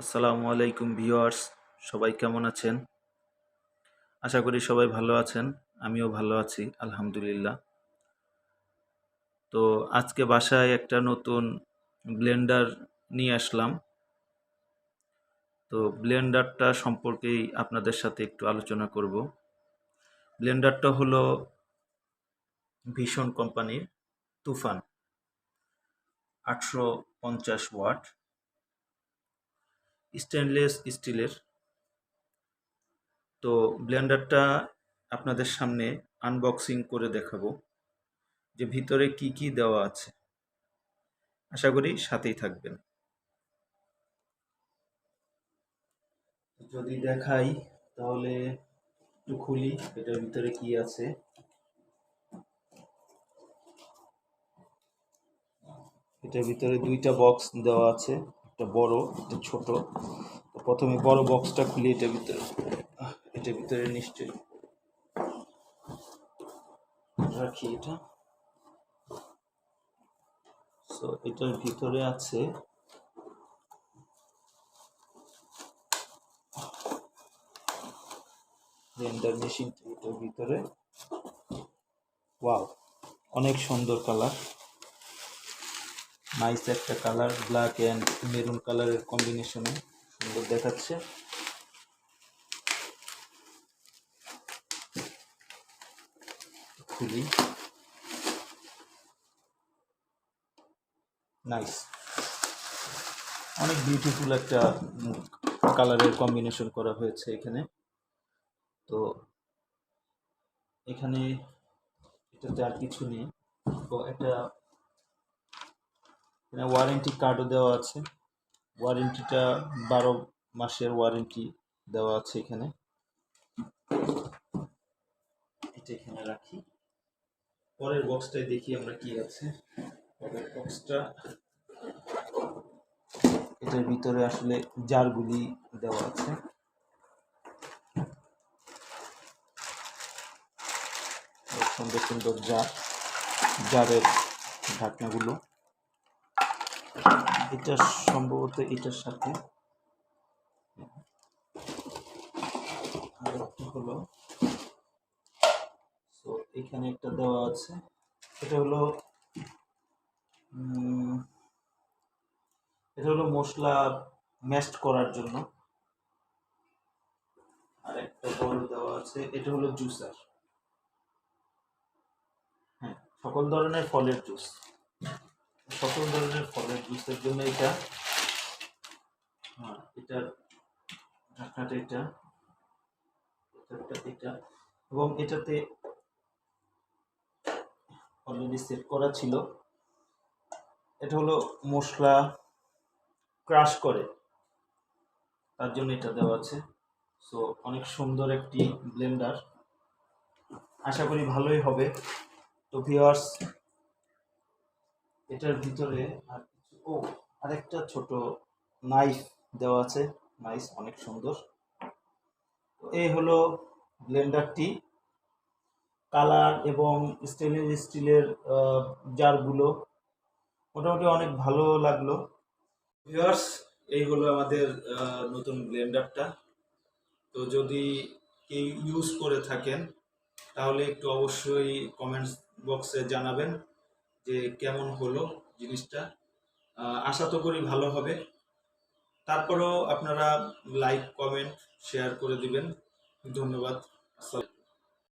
আসসালামু আলাইকুম ভিউয়ার্স, সবাই কেমন আছেন? আশা করি সবাই ভালো আছেন। আমিও ভালো আছি আলহামদুলিল্লাহ। তো আজকে বাসায় একটা নতুন ব্লেন্ডার নিয়ে আসলাম। তো ব্লেন্ডারটা সম্পর্কেই আপনাদের সাথে একটু আলোচনা করব। ব্লেন্ডারটা হলো ভীষণ কোম্পানির তুফান 850 ওয়াট স্টেনলেস স্টিলের। তো ব্লেন্ডারটা আপনাদের সামনে আনবক্সিং করে দেখাবো যে ভিতরে কি কি দেওয়া আছে। আশা করি সাথেই থাকবেন। যদি দেখাই তাহলে একটু খুলি এটার ভিতরে কি আছে। এটার ভিতরে দুইটা বক্স দেওয়া আছে, একটা বড় একটা ছোট। তো প্রথমে বড় বক্সটা খুলি। এটার ভিতরে নিশ্চয়ই রাখি এটা। সো এটার ভিতরে আছে ব্লেন্ডার মেশিন। এটার ভিতরে ওয়াও, অনেক সুন্দর কালার, নাইস একটা কালার, ব্ল্যাক অ্যান্ড মেরুন কালারের কম্বিনেশনে সুন্দর দেখাচ্ছে। খুলি, নাইস, অনেক বিউটিফুল একটা কালারের কম্বিনেশন করা হয়েছে এখানে। তো এখানে এটাতে আর কিছু নেই। তো একটা ওয়ারেন্টি কার্ডও দেওয়া আছে। ওয়ারেন্টিটা 12 মাসের ওয়ারেন্টি দেওয়া আছে এখানে। এটা এখানে রাখি। পরের বক্সটায় দেখি আমরা কি আছে। পরের বক্সটা, এটার ভিতরে আসলে জারগুলি দেওয়া আছে। সুন্দর সুন্দর জারের ঢাকনাগুলো। এটা সম্ভবত এটার সাথে আরেকটা হলো। তো এখানে একটা দেওয়া আছে, এটা হলো মশলা ম্যাশড করার জন্য। আর একটা বড় দেওয়া আছে, এটা হলো জুসার। হ্যাঁ, সকল ধরনের ফলের জুসের জন্য এটা। হ্যাঁ, এটার ঢাকনাটা এটা এবং এটাতে অলরেডি সেট করা ছিল। এটা হলো মশলা ক্রাশ করে, তার জন্য এটা দেওয়া আছে। সো অনেক সুন্দর একটি ব্লেন্ডার, আশা করি ভালোই হবে। তো ভিউয়ার্স, এটার ভিতরে আরেকটা ছোট নাইফ দেওয়া আছে। নাইস, অনেক সুন্দর। তো এই হলো ব্লেন্ডারটি। কালার এবং স্টেনলেস স্টিলের জারগুলো মোটামুটি অনেক ভালো লাগলো। ভিউয়ার্স, এই হলো আমাদের নতুন ব্লেন্ডারটা। তো যদি কেউ ইউজ করে থাকেন তাহলে একটু অবশ্যই কমেন্টস বক্সে জানাবেন যে কেমন হলো জিনিসটা। আশা তো করি ভালো হবে। তারপরেও আপনারা লাইক, কমেন্ট, শেয়ার করে দিবেন। ধন্যবাদ। আসসালাম।